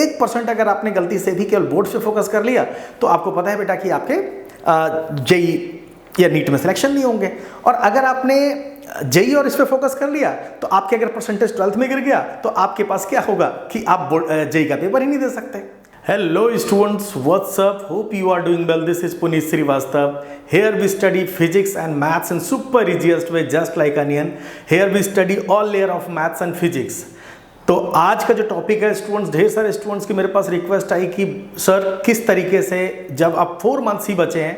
1% अगर आपने गलती से भी केवल बोर्ड पे फोकस कर लिया तो आपको पता है बेटा कि आपके जेई या नीट में सिलेक्शन नहीं होंगे। और अगर आपने जेई और इस पे फोकस कर लिया तो आपके अगर परसेंटेज 12th में गिर गया तो आपके पास क्या होगा कि आप जेई का पेपर ही नहीं दे सकते। Hello students, what's up? Hope you are doing well. This is Puneet Srivastav. Here we study physics and maths in super easiest way, just like onion. Here we study all layer of maths and physics. तो आज का जो topic है students, ढेर सारे students की मेरे पास request आई कि सर किस तरीके से जब अब 4 मंथ्स ही बचे हैं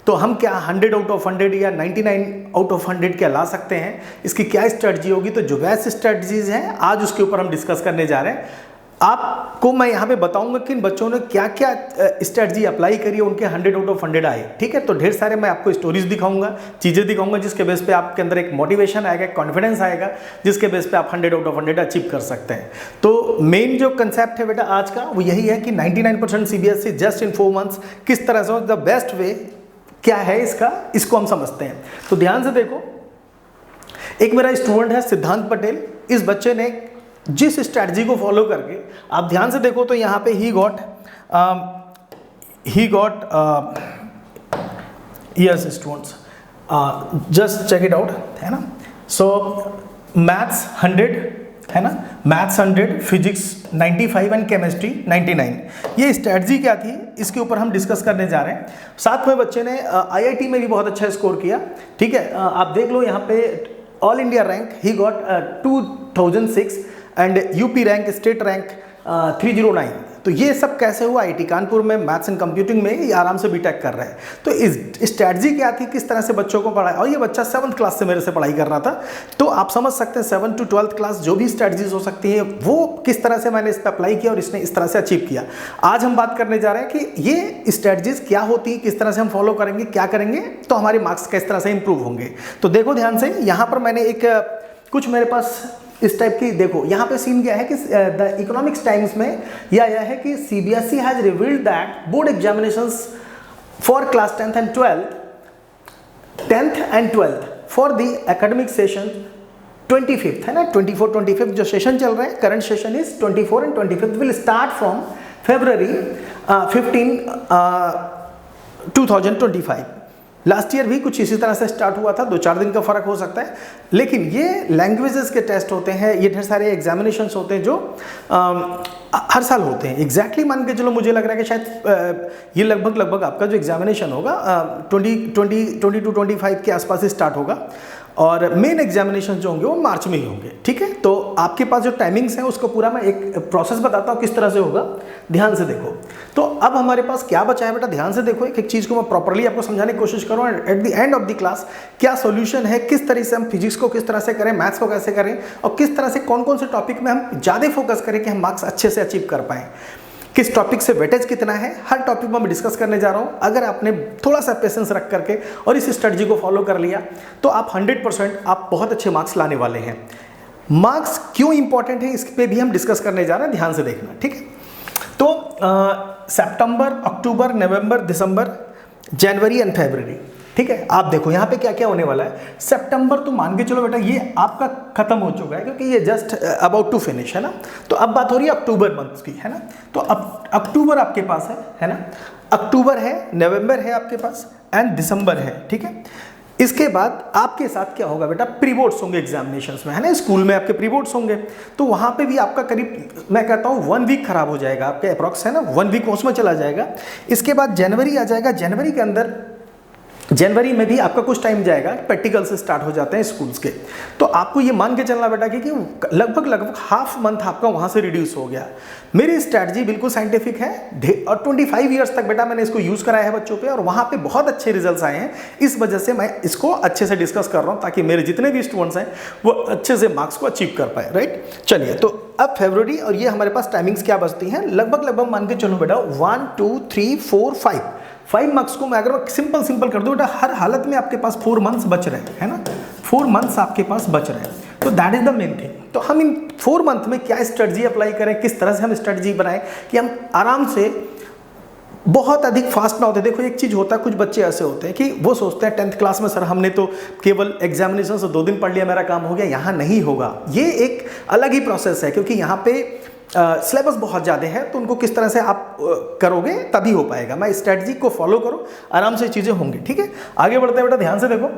तो हम क्या 100 आउट ऑफ 100 या 99 आउट ऑफ 100 क्या ला सकते हैं, इसकी क्या स्ट्रेटजी होगी। तो जो बेस्ट स्ट्रेटजीज हैं आज उसके ऊपर हम डिस्कस करने जा रहे हैं। आपको मैं यहाँ पे बताऊंगा कि इन बच्चों ने क्या क्या स्ट्रेटजी अप्लाई करी है, उनके 100 आउट ऑफ 100 आए। ठीक है, तो ढेर सारे मैं आपको स्टोरीज दिखाऊंगा, चीज़ें दिखाऊंगा जिसके बेस पे आपके अंदर एक मोटिवेशन आएगा, कॉन्फिडेंस आएगा, जिसके बेस पे आप 100 आउट ऑफ 100 अचीव कर सकते हैं। तो मेन जो कंसेप्ट है बेटा आज का वो यही है कि 99% CBSE जस्ट इन 4 मंथ्स किस तरह से द बेस्ट वे क्या है इसका, इसको हम समझते हैं। तो ध्यान से देखो, एक मेरा स्टूडेंट है सिद्धांत पटेल। इस बच्चे ने जिस स्ट्रैटेजी को फॉलो करके, आप ध्यान से देखो तो यहाँ पे ही got yes students, just check it out, है ना। सो मैथ्स 100 है ना, मैथ्स 100, फिजिक्स 95 एंड केमिस्ट्री 99। ये स्ट्रैटेजी क्या थी इसके ऊपर हम डिस्कस करने जा रहे हैं। साथ में बच्चे ने IIT में भी बहुत अच्छा स्कोर किया। ठीक है, आप देख लो यहाँ पे all India rank he got 2006 and UP rank, state rank 309। तो ये सब कैसे हुआ, IIT कानपुर में मैथ्स एंड कंप्यूटिंग में ये आराम से बीटेक कर रहे हैं। तो इस स्ट्रैटेजी क्या थी, किस तरह से बच्चों को पढ़ाया, और ये बच्चा 7th क्लास से मेरे से पढ़ाई कर रहा था। तो आप समझ सकते हैं 7 to 12th क्लास जो भी स्ट्रैटेजीज हो सकती हैं वो किस तरह से मैंने इस पर अप्लाई किया और इसने इस तरह से अचीव किया। आज हम बात करने जा रहे हैं कि ये स्ट्रैटेजीज क्या होती है, किस तरह से हम फॉलो करेंगे, क्या करेंगे तो हमारे मार्क्स किस तरह से इंप्रूव होंगे। तो देखो ध्यान से, यहाँ पर मैंने एक कुछ मेरे पास इस टाइप की, देखो यहाँ पे सीन क्या है कि द इकोनॉमिक्स टाइम्स में यह है कि CBSE has revealed that board examinations for class 10th and 12th for the academic session 25th है ना, 24-25 जो सेशन चल रहे हैं, current session is 24 and 25 will start from February 15 2025। Last year भी कुछ इसी तरह से स्टार्ट हुआ था, 2-4 दिन का फर्क हो सकता है। लेकिन ये लैंग्वेजेस के टेस्ट होते हैं, ये ढेर सारे एग्जामिनेशंस होते हैं जो हर साल होते हैं। एग्जैक्टली मान के चलो, मुझे लग रहा है कि शायद ये लगभग आपका जो एग्जामिनेशन होगा 20-25 के आसपास ही स्टार्ट होगा और मेन एग्जामिनेशन जो होंगे वो मार्च में ही होंगे। ठीक है, तो आपके पास जो टाइमिंग्स हैं उसको पूरा मैं एक प्रोसेस बताता हूँ किस तरह से होगा, ध्यान से देखो। तो अब हमारे पास क्या बचा है बेटा, ध्यान से देखो, एक चीज़ को मैं प्रॉपरली आपको समझाने की कोशिश करूँ at the end of the class क्या सॉल्यूशन है, किस तरह से हम फिजिक्स को किस तरह से करें, मैथ्स को कैसे करें और किस तरह से कौन कौन से टॉपिक में हम ज़्यादा फोकस करें कि हम मार्क्स अच्छे से अचीव कर पाएँ, किस टॉपिक से वेटेज कितना है, हर टॉपिक में मैं डिस्कस करने जा रहा हूँ। अगर आपने थोड़ा सा पेशेंस रख करके और इस स्ट्रेटजी को फॉलो कर लिया तो आप 100% आप बहुत अच्छे मार्क्स लाने वाले हैं। मार्क्स क्यों इंपॉर्टेंट है इस पे भी हम डिस्कस करने जा रहे हैं, ध्यान से देखना। ठीक है, तो सितंबर, अक्टूबर, नवंबर, दिसंबर, जनवरी एंड फरवरी। ठीक है, आप देखो यहाँ पे क्या क्या होने वाला है। सितंबर तो मान के चलो बेटा ये आपका खत्म हो चुका है क्योंकि ये जस्ट अबाउट टू फिनिश है ना। तो अब बात हो रही है अक्टूबर मंथ की, है ना। तो अब अक्टूबर आपके पास है ना, अक्टूबर है, नवंबर है आपके पास एंड दिसंबर है। ठीक है, इसके बाद आपके साथ क्या होगा बेटा, प्री बोर्ड्स होंगे एग्जामिनेशंस में, है ना, स्कूल में आपके प्री बोर्ड्स होंगे। तो वहाँ पे भी आपका करीब मैं कहता हूँ 1 वीक खराब हो जाएगा आपके अप्रॉक्स, है ना, 1 वीक उसमें चला जाएगा। इसके बाद जनवरी आ जाएगा, जनवरी के अंदर जनवरी में भी आपका कुछ टाइम जाएगा, प्रैक्टिकल से स्टार्ट हो जाते हैं स्कूल्स के। तो आपको ये मान के चलना बेटा कि लगभग हाफ मंथ आपका वहाँ से रिड्यूस हो गया। मेरी स्ट्रैटेजी बिल्कुल साइंटिफिक है और 25 ईयर्स तक बेटा मैंने इसको यूज़ कराया है बच्चों पे और वहाँ पे बहुत अच्छे रिजल्ट्स आए हैं। इस वजह से मैं इसको अच्छे से डिस्कस कर रहा हूँ ताकि मेरे जितने भी स्टूडेंट्स हैं वो अच्छे से मार्क्स को अचीव कर पाए। राइट, चलिए, तो अब फरवरी और ये हमारे पास टाइमिंग्स क्या बचती हैं, लगभग मान के चलो बेटा 1 2 3 4 5 मार्क्स को मैं अगर सिंपल कर दूं बेटा, हर हालत में आपके पास 4 मंथ्स बच रहे हैं, है ना, 4 मंथ्स आपके पास बच रहे हैं। तो that is the main thing. तो हम इन 4 मंथ में क्या स्ट्रेटजी अप्लाई करें, किस तरह से हम स्ट्रेटजी बनाएं कि हम आराम से बहुत अधिक फास्ट ना होते। देखो एक चीज़ होता है, कुछ बच्चे ऐसे होते हैं कि वो सोचते हैं 10th क्लास में सर हमने तो केवल एग्जामिनेशन से 2 दिन पढ़ लिया, मेरा काम हो गया। यहाँ नहीं होगा, ये एक अलग ही प्रोसेस है क्योंकि यहाँ पे सिलेबस बहुत ज़्यादा है, तो उनको किस तरह से आप करोगे तभी हो पाएगा। मैं स्ट्रेटजी को फॉलो करो, आराम से चीज़ें होंगी, ठीक है। आगे बढ़ते हैं बेटा, ध्यान से देखो।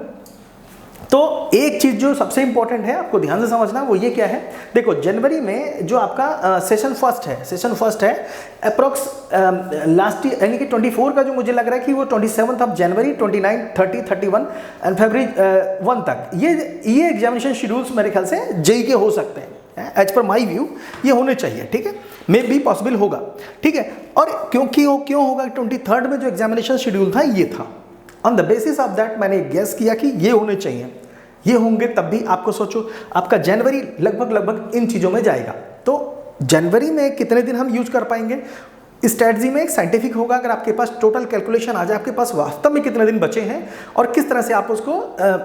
तो एक चीज़ जो सबसे इंपॉर्टेंट है आपको ध्यान से समझना, वो ये क्या है, देखो जनवरी में जो आपका सेशन फर्स्ट है अप्रोक्स लास्ट यानी कि 24 का जो मुझे लग रहा है कि वो 27 ऑफ जनवरी, 29, 30, 31 एंड फरवरी 1 तक ये एग्जामिनेशन शेड्यूल्स मेरे ख्याल से जेई के हो सकते हैं। एज पर माई व्यू ये होने चाहिए, ठीक है, मे बी पॉसिबल होगा, ठीक है। और क्यों होगा, 23 में जो एग्जामिनेशन शेड्यूल था ये था, on the basis of that मैंने गेस किया कि ये होने चाहिए, ये होंगे, तब भी आपको सोचो आपका जनवरी लगभग इन चीज़ों में जाएगा। तो जनवरी में कितने दिन हम यूज कर पाएंगे, स्ट्रेटजी में एक साइंटिफिक होगा, अगर आपके पास टोटल कैलकुलेशन आ जाए आपके पास वास्तव में कितने दिन बचे हैं और किस तरह से आप उसको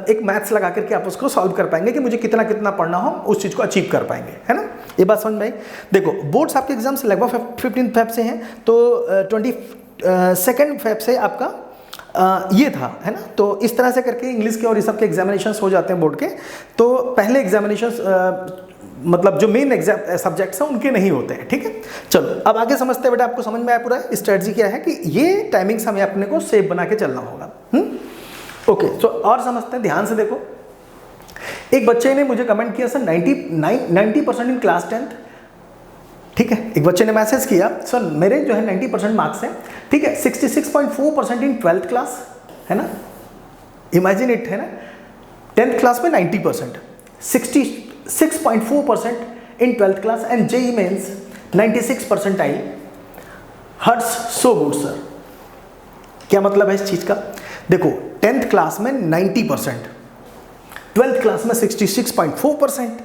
एक मैथ्स लगा करके आप उसको सॉल्व कर पाएंगे कि मुझे कितना कितना पढ़ना हो, उस चीज़ को अचीव कर पाएंगे, है ना। ये बात समझ में आई। देखो बोर्ड्स आपके एग्जाम्स लगभग 15 फेब से हैं, तो 22 फेब से आपका ये था, है ना। तो इस तरह से करके इंग्लिश के और इस सब के एग्जामिनेशंस हो जाते हैं बोर्ड के। तो पहले एग्जामिनेशंस मतलब जो मेन एग्जाम सब्जेक्ट्स हैं उनके नहीं होते हैं, ठीक है। चलो अब आगे समझते हैं बेटा, आपको समझ में आया पूरा स्ट्रेटजी क्या है कि ये टाइमिंग्स हमें अपने को सेव बना के चलना होगा। ओके, तो और समझते हैं, ध्यान से देखो। एक बच्चे ने मुझे कमेंट किया सर 90% इन क्लास 10th, ठीक है। एक बच्चे ने मैसेज किया सर मेरे जो है 90% मार्क्स हैं, ठीक है, 66.4% इन 12th क्लास, है ना, इमेजिन इट, है ना, 10th क्लास में 90%, 66.4% in 12th class and JEE mains 96 percentile. Hurts so good sir. क्या मतलब है इस चीज का, देखो 10th क्लास में 90%, 12th क्लास में 66.4%,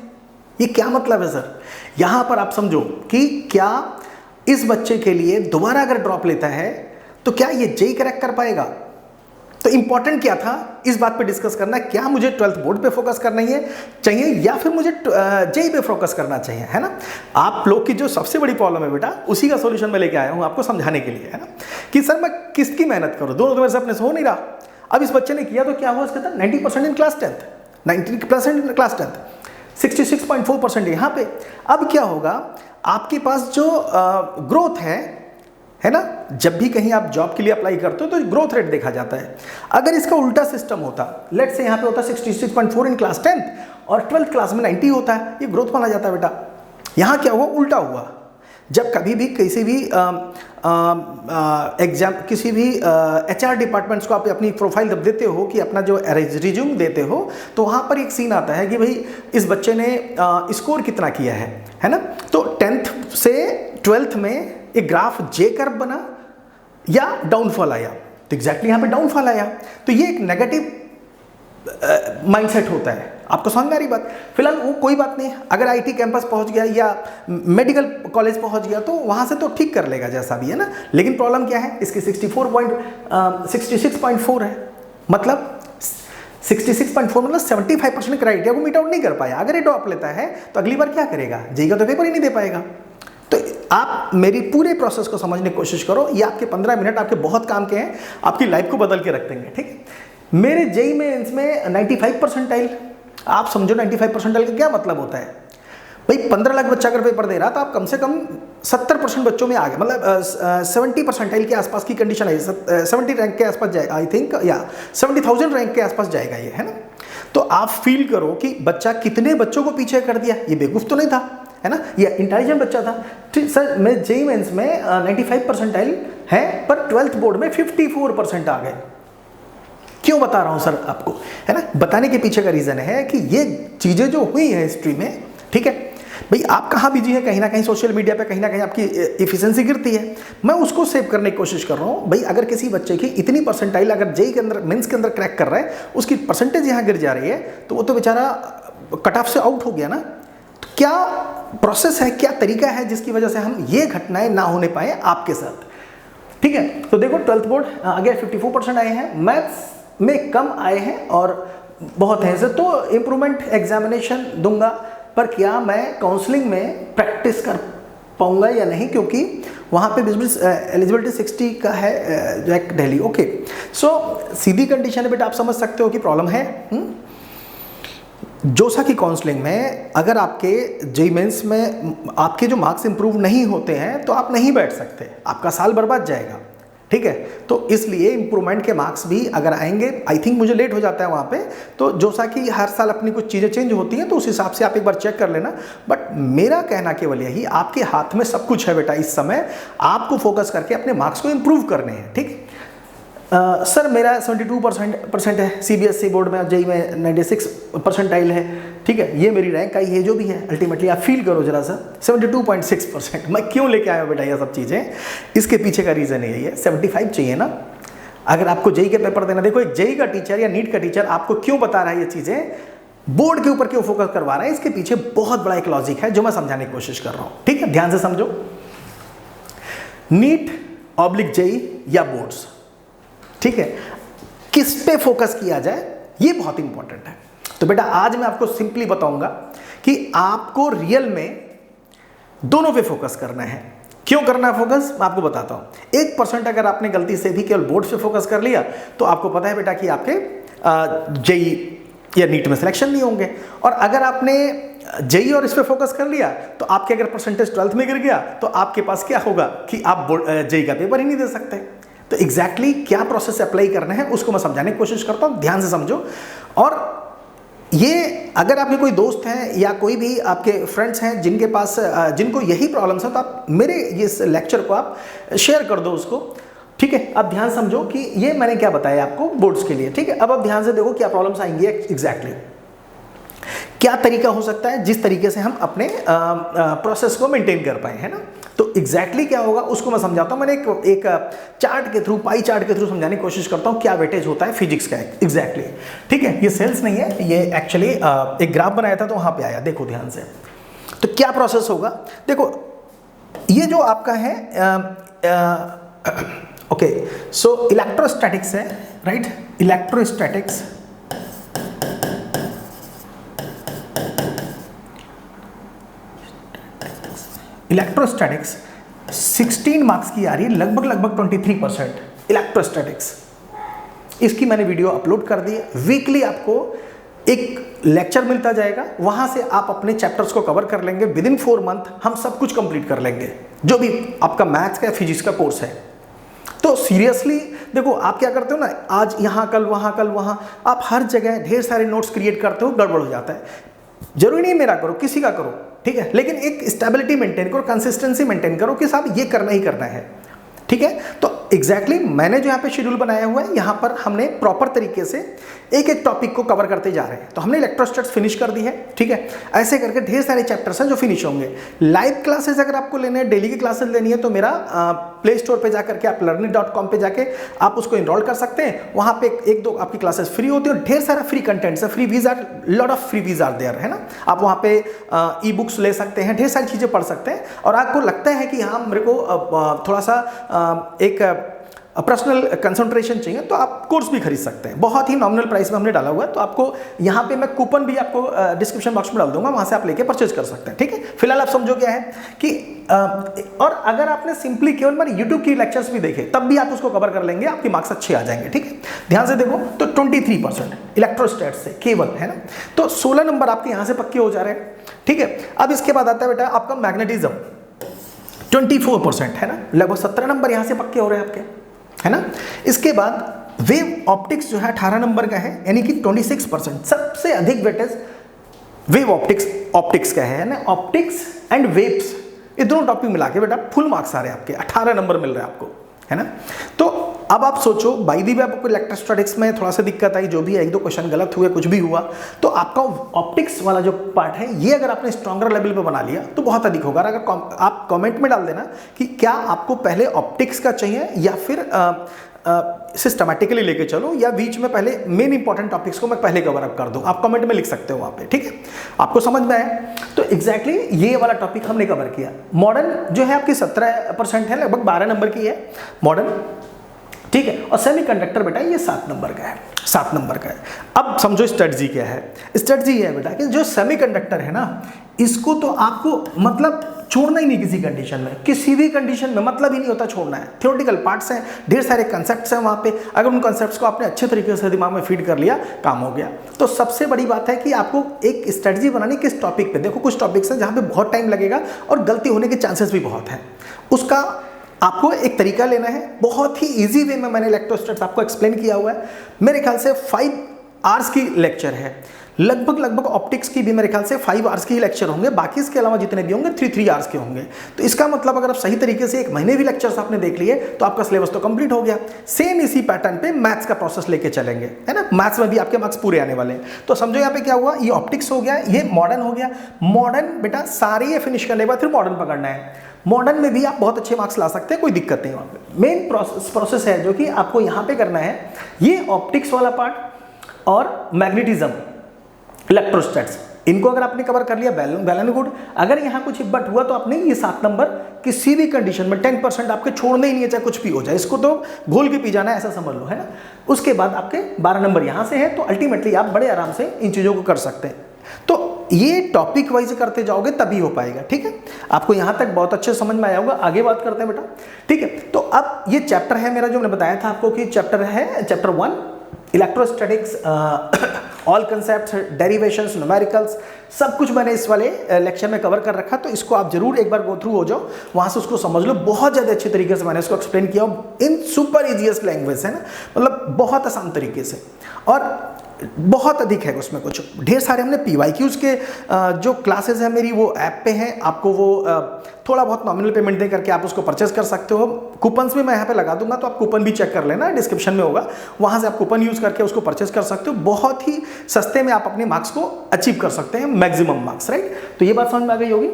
ये क्या मतलब है सर। यहां पर आप समझो कि क्या इस बच्चे के लिए दोबारा अगर ड्रॉप लेता है तो क्या ये जेई क्रैक कर पाएगा। तो इंपॉर्टेंट क्या था इस बात पे डिस्कस करना, क्या मुझे 12th बोर्ड पे फोकस करना चाहिए या फिर मुझे जेई पे फोकस करना चाहिए, है ना। आप लोग की जो सबसे बड़ी प्रॉब्लम है बेटा, उसी का सॉल्यूशन मैं लेके आया हूं आपको समझाने के लिए, है ना, कि सर मैं किसकी मेहनत करूं, दोनों तो मेरे से अपने से हो नहीं रहा। अब इस बच्चे ने किया तो क्या हुआ, इसके अंदर 90% in class 10th, 90% in class 10th, 66.4% यहाँ पे। अब क्या होगा, आपके पास जो ग्रोथ है ना, जब भी कहीं आप जॉब के लिए अप्लाई करते हो तो ग्रोथ रेट देखा जाता है। अगर इसका उल्टा सिस्टम होता, लेट से यहाँ पे होता 66.4 इन क्लास 10th और 12th क्लास में 90 होता है, ये ग्रोथ माना जाता है बेटा। यहाँ क्या हुआ, उल्टा हुआ। जब कभी भी किसी भी एग्जाम, किसी भी HR डिपार्टमेंट्स को आप अपनी प्रोफाइल जब देते हो कि अपना जो रिज्यूम देते हो, तो वहाँ पर एक सीन आता है कि भाई इस बच्चे ने स्कोर कितना किया है ना। तो 10th से 12th में एक ग्राफ जे कर्व बना या डाउनफॉल आया, तो एग्जैक्टली यहाँ पे डाउनफॉल आया। तो ये एक नेगेटिव माइंडसेट होता है, आपको समझ में आ रही बात। फिलहाल वो कोई बात नहीं, अगर IT कैंपस पहुंच गया या मेडिकल कॉलेज पहुंच गया तो वहां से तो ठीक कर लेगा जैसा भी है ना। लेकिन प्रॉब्लम क्या है, इसकी 66.4 है, मतलब 66.4 मतलब 75% क्राइटेरिया को मीट आउट नहीं कर पाया। अगर ये ड्रॉप लेता है तो अगली बार क्या करेगा, जेईई का तो पेपर ही नहीं दे पाएगा। तो आप मेरी पूरे प्रोसेस को समझने की कोशिश करो, ये आपके 15 मिनट आपके बहुत काम के हैं, आपकी लाइफ को बदल के रख देंगे, ठीक है। मेरे जेईई में 95 परसेंटाइल, आप समझो 95 परसेंटाइल का क्या मतलब होता है भाई। 15 लाख बच्चा अगर पेपर दे रहा तो आप कम से कम 70% बच्चों में आ गए, मतलब 70 परसेंटाइल के आसपास की कंडीशन है, 70 रैंक के आसपास जाएगा, आई थिंक, या 70,000 रैंक के आसपास जाएगा ये, है ना। तो आप फील करो कि बच्चा कितने बच्चों को पीछे कर दिया, ये बेवकूफ़ तो नहीं था, है ना, ये इंटेलिजेंट बच्चा था। ठीक सर, मैं जेईई मेंस में 95 परसेंटाइल है, पर 12th बोर्ड में 54% आ गए। क्यों बता रहा हूं सर आपको, है ना, बताने के पीछे का रीजन है कि ये चीजें जो हुई है हिस्ट्री में, ठीक है भाई, आप कहाँ बिजी है, कहीं ना कहीं सोशल मीडिया पे, कहीं ना कहीं आपकी एफिशिएंसी गिरती है। मैं उसको सेव करने की कोशिश कर रहा हूँ भाई। अगर किसी बच्चे की इतनी परसेंटाइल अगर जेईई के अंदर, मेंस के अंदर क्रैक कर रहा है, उसकी परसेंटेज यहाँ गिर जा रही है, तो वो तो बेचारा कट ऑफ से आउट हो गया ना। तो क्या प्रोसेस है, क्या तरीका है जिसकी वजह से हम ये घटनाएं ना होने पाए आपके साथ, ठीक है। तो देखो 12th बोर्ड आगे 54% आए हैं, मैथ्स में कम आए हैं और बहुत हैं, तो इम्प्रूवमेंट एग्जामिनेशन दूंगा, पर क्या मैं काउंसलिंग में प्रैक्टिस कर पाऊंगा या नहीं, क्योंकि वहाँ पे एलिजिबिलिटी 60 का है जैक दिल्ली। ओके, सो सीधी कंडीशन है बेटा, आप समझ सकते हो कि प्रॉब्लम है। जोसा की काउंसलिंग में अगर आपके जेईई मेंस में आपके जो मार्क्स इंप्रूव नहीं होते हैं तो आप नहीं बैठ सकते, आपका साल बर्बाद जाएगा, ठीक है। तो इसलिए इंप्रूवमेंट के मार्क्स भी अगर आएंगे, आई थिंक मुझे लेट हो जाता है वहाँ पे, तो जोसा की हर साल अपनी कुछ चीज़ें चेंज होती हैं, तो उस हिसाब से आप एक बार चेक कर लेना। बट मेरा कहना केवल यही, आपके हाथ में सब कुछ है बेटा, इस समय आपको फोकस करके अपने मार्क्स को इंप्रूव करने हैं, ठीक। सर मेरा 72% है सीबीएसई बोर्ड में, जेईई में 96 परसेंटाइल है, ठीक है, ये मेरी रैंक आई है जो भी है, अल्टीमेटली आप फील करो जरा सा 72.6%। मैं क्यों लेके आया हूँ बेटा ये सब चीज़ें, इसके पीछे का रीज़न यही है, 75 चाहिए ना अगर आपको जेईई के पेपर देना। देखो एक जेईई का टीचर या नीट का टीचर आपको क्यों बता रहा है ये चीज़ें, बोर्ड के ऊपर क्यों फोकस करवा रहा है, इसके पीछे बहुत बड़ा एक लॉजिक है जो मैं समझाने की कोशिश कर रहा हूँ, ठीक है, ध्यान से समझो। नीट ऑब्लिक जेईई या बोर्ड्स, ठीक है, किस पे फोकस किया जाए ये बहुत इंपॉर्टेंट है। तो बेटा आज मैं आपको सिंपली बताऊंगा कि आपको रियल में दोनों पे फोकस करना है। क्यों करना है फोकस, मैं आपको बताता हूं। 1% अगर आपने गलती से भी केवल बोर्ड पे फोकस कर लिया तो आपको पता है बेटा कि आपके जेईई या नीट में सिलेक्शन नहीं होंगे। और अगर आपने जेईई और इस पे फोकस कर लिया तो आपके अगर परसेंटेज 12th में गिर गया तो आपके पास क्या होगा कि आप जेईई का पेपर ही नहीं दे सकते। तो एग्जैक्टली क्या प्रोसेस अप्लाई करना है उसको मैं समझाने की कोशिश करता हूँ, ध्यान से समझो। और ये अगर आपके कोई दोस्त हैं या कोई भी आपके फ्रेंड्स हैं जिनके पास जिनको यही प्रॉब्लम्स है तो आप मेरे इस लेक्चर को आप शेयर कर दो उसको, ठीक है। अब ध्यान समझो कि ये मैंने क्या बताया आपको बोर्ड्स के लिए, ठीक है। अब आप ध्यान से देखो क्या प्रॉब्लम्स आएंगी एग्जैक्टली, क्या तरीका हो सकता है जिस तरीके से हम अपने प्रोसेस को मेंटेन कर पाए, है ना। तो एग्जैक्टली क्या होगा उसको मैं समझाता हूँ। मैंने एक चार्ट के थ्रू, पाई चार्ट के थ्रू समझाने की कोशिश करता हूँ क्या वेटेज होता है फिजिक्स का एग्जैक्टली, ठीक है। ये सेल्स नहीं है, ये एक्चुअली एक ग्राफ बनाया था तो वहाँ पे आया, देखो ध्यान से। तो क्या प्रोसेस होगा, देखो ये जो आपका है ओके, सो इलेक्ट्रोस्टैटिक्स है, राइट, इलेक्ट्रोस्टैटिक्स। इलेक्ट्रोस्टैटिक्स 16 मार्क्स की आ रही है, लगभग 23% इलेक्ट्रोस्टैटिक्स। इसकी मैंने वीडियो अपलोड कर दी है, वीकली आपको एक लेक्चर मिलता जाएगा, वहां से आप अपने चैप्टर्स को कवर कर लेंगे। विद इन 4 मंथ हम सब कुछ कंप्लीट कर लेंगे जो भी आपका मैथ्स का या फिजिक्स का कोर्स है। तो सीरियसली देखो, आप क्या करते हो ना, आज यहाँ कल वहाँ, आप हर जगह ढेर सारे नोट्स क्रिएट करते हो, गड़बड़ हो जाता है। जरूरी नहीं मेरा करो, किसी का करो, ठीक है, लेकिन एक स्टेबिलिटी मेंटेन करो, कंसिस्टेंसी मेंटेन करो कि साहब ये करना ही करना है, ठीक है। तो एग्जैक्टली मैंने जो यहाँ पे शेड्यूल बनाया हुआ है, यहाँ पर हमने प्रॉपर तरीके से एक एक टॉपिक को कवर करते जा रहे हैं। तो हमने इलेक्ट्रोस्टैट्स फिनिश कर दी है, ठीक है। ऐसे करके ढेर सारे चैप्टर्स हैं जो फिनिश होंगे। लाइव क्लासेस अगर आपको लेने हैं, डेली की क्लासेस लेनी है, तो मेरा प्ले स्टोर पे जाकर के आप learning.com पे जाके आप उसको इनरोल कर सकते हैं। वहाँ पे एक दो आपकी क्लासेस फ्री होती है और ढेर सारा फ्री कंटेंट्स है, फ्री वीज आर, लॉट ऑफ फ्री वीज आर देयर, है ना। आप वहाँ पे ई बुक्स ले सकते हैं, ढेर सारी चीज़ें पढ़ सकते हैं। और आपको लगता है कि हाँ मेरे को थोड़ा सा एक पर्सनल कंसंट्रेशन चाहिए तो आप कोर्स भी खरीद सकते हैं, बहुत ही नॉमिनल प्राइस में हमने डाला हुआ है। तो आपको यहाँ पे मैं कूपन भी आपको डिस्क्रिप्शन बॉक्स में डाल दूंगा, वहाँ से आप लेके परचेज कर सकते हैं, ठीक है। फिलहाल आप समझो क्या है कि और अगर आपने सिंपली केवल मेरे यूट्यूब की लेक्चर्स भी देखे तब भी आप उसको कवर कर लेंगे, आपके मार्क्स अच्छे आ जाएंगे, ठीक है। ध्यान से देखो, तो 23% इलेक्ट्रोस्टैट से केवल, है ना। तो 16 नंबर आपके यहाँ से पक्के हो जा रहे हैं, ठीक है। अब इसके बाद आता है बेटा आपका मैग्नेटिज्म, 24%, है ना, लगभग 17 नंबर यहाँ से पक्के हो रहे हैं आपके, है ना। इसके बाद वेव ऑप्टिक्स जो है 18 नंबर का है, यानी कि 26%, सबसे अधिक वेटेज वेव ऑप्टिक्स का है ना। ऑप्टिक्स एंड वेव्स, ये दोनों टॉपिक मिला के बेटा फुल मार्क्स आ रहे हैं आपके, 18 नंबर मिल रहे हैं आपको, है ना। तो अब आप सोचो, बाई दी वे आपको इलेक्ट्रोस्टैटिक्स में थोड़ा सा दिक्कत आई, जो भी है, एक दो क्वेश्चन गलत हुए, कुछ भी हुआ, तो आपका ऑप्टिक्स वाला जो पार्ट है ये अगर आपने स्ट्रॉन्गर लेवल पे बना लिया तो बहुत अधिक होगा। अगर आप कमेंट में डाल देना कि क्या आपको पहले ऑप्टिक्स का चाहिए या फिर सिस्टमैटिकली लेके चलो, या बीच में पहले मेन इंपॉर्टेंट टॉपिक्स को मैं पहले कवर अप कर दूं, आप कमेंट में लिख सकते हो वहाँ पे, ठीक है। आपको समझ में आया। तो एग्जैक्टली ये वाला टॉपिक हमने कवर किया। मॉडर्न जो है आपकी 17% है, लगभग 12 नंबर की है मॉडर्न। ठीक है। और सेमीकंडक्टर बेटा ये 7 नंबर का है, 7 नंबर का है। अब समझो स्ट्रेटजी क्या है। स्ट्रेटजी ये है बेटा कि जो सेमीकंडक्टर है ना, इसको तो आपको मतलब छोड़ना ही नहीं किसी कंडीशन में, किसी भी कंडीशन में मतलब ही नहीं होता छोड़ना है। थ्योरेटिकल पार्ट्स हैं, ढेर सारे कंसेप्ट्स हैं वहाँ पे, अगर उन कंसेप्ट्स को आपने अच्छे तरीके से दिमाग में फीड कर लिया, काम हो गया। तो सबसे बड़ी बात है कि आपको एक स्ट्रेटजी बनानी किस टॉपिक पे। देखो कुछ टॉपिक्स हैं जहाँ पे बहुत टाइम लगेगा और गलती होने के चांसेस भी बहुत हैं, उसका आपको एक तरीका लेना है। बहुत ही ईजी वे में मैंने इलेक्ट्रोस्टैटिक्स आपको एक्सप्लेन किया हुआ है। मेरे ख्याल से 5 आवर्स की लेक्चर है, लगभग ऑप्टिक्स की भी मेरे ख्याल से 5 आवर्स की लेक्चर होंगे, बाकी इसके अलावा जितने भी होंगे 3 आवर्स के होंगे। तो इसका मतलब अगर आप सही तरीके से 1 महीने भी लेक्चर्स आपने देख लिए तो आपका सिलेबस तो कंप्लीट हो गया। सेम इसी पैटर्न पे मैथ्स का प्रोसेस लेके चलेंगे, है ना। मैथ्स में भी आपके मार्क्स पूरे आने वाले हैं। तो समझो यहाँ पे क्या हुआ, ये ऑप्टिक्स हो गया, ये मॉडर्न हो गया। मॉडर्न बेटा सारे ये फिनिश करने के बाद फिर मॉडर्न पकड़ना है। मॉडर्न में भी आप बहुत अच्छे मार्क्स ला सकते हैं, कोई दिक्कत नहीं। वहाँ पे मेन प्रोसेस है जो कि आपको यहाँ पे करना है, ये ऑप्टिक्स वाला पार्ट और मैग्नेटिज्म, इलेक्ट्रोस्टैट्स, इनको अगर आपने कवर कर लिया वेल एंड गुड। अगर यहाँ कुछ इब्बट हुआ तो आपने ये 7 नंबर किसी भी कंडीशन में 10% आपके छोड़ने ही नहीं है, चाहे कुछ भी हो जाए, इसको तो घोल के पी जाना है, ऐसा समझ लो, है ना। उसके बाद आपके 12 नंबर यहाँ से है, तो अल्टीमेटली आप बड़े आराम से इन चीज़ों को कर सकते हैं। तो ये टॉपिक वाइज करते जाओगे तभी हो पाएगा, ठीक है। आपको यहाँ तक बहुत अच्छे समझ में आया होगा। आगे बात करते हैं बेटा, ठीक है। तो अब ये चैप्टर है मेरा, जो मैंने बताया था आपको कि चैप्टर है chapter 1 electrostatics, all concepts, derivations, numericals, सब कुछ मैंने इस वाले लेक्चर में कवर कर रखा। तो इसको आप जरूर एक बार गो थ्रू हो जाओ, वहाँ से उसको समझ लो। बहुत ज़्यादा अच्छे तरीके से मैंने इसको एक्सप्लेन किया इन सुपर इजीएस्ट लैंग्वेज, है ना, मतलब बहुत आसान तरीके से। और बहुत अधिक है उसमें, कुछ ढेर सारे हमने PYQs के जो क्लासेस हैं मेरी वो ऐप पे हैं, आपको वो थोड़ा बहुत नॉमिनल पेमेंट दे करके आप उसको परचेस कर सकते हो। कूपन्स भी मैं यहाँ पे लगा दूंगा, तो आप कूपन भी चेक कर लेना, डिस्क्रिप्शन में होगा, वहाँ से आप कूपन यूज़ करके उसको परचेस कर सकते हो। बहुत ही सस्ते में आप अपने मार्क्स को अचीव कर सकते हैं, मैक्सिमम मार्क्स, राइट। तो ये बात समझ में आ गई होगी।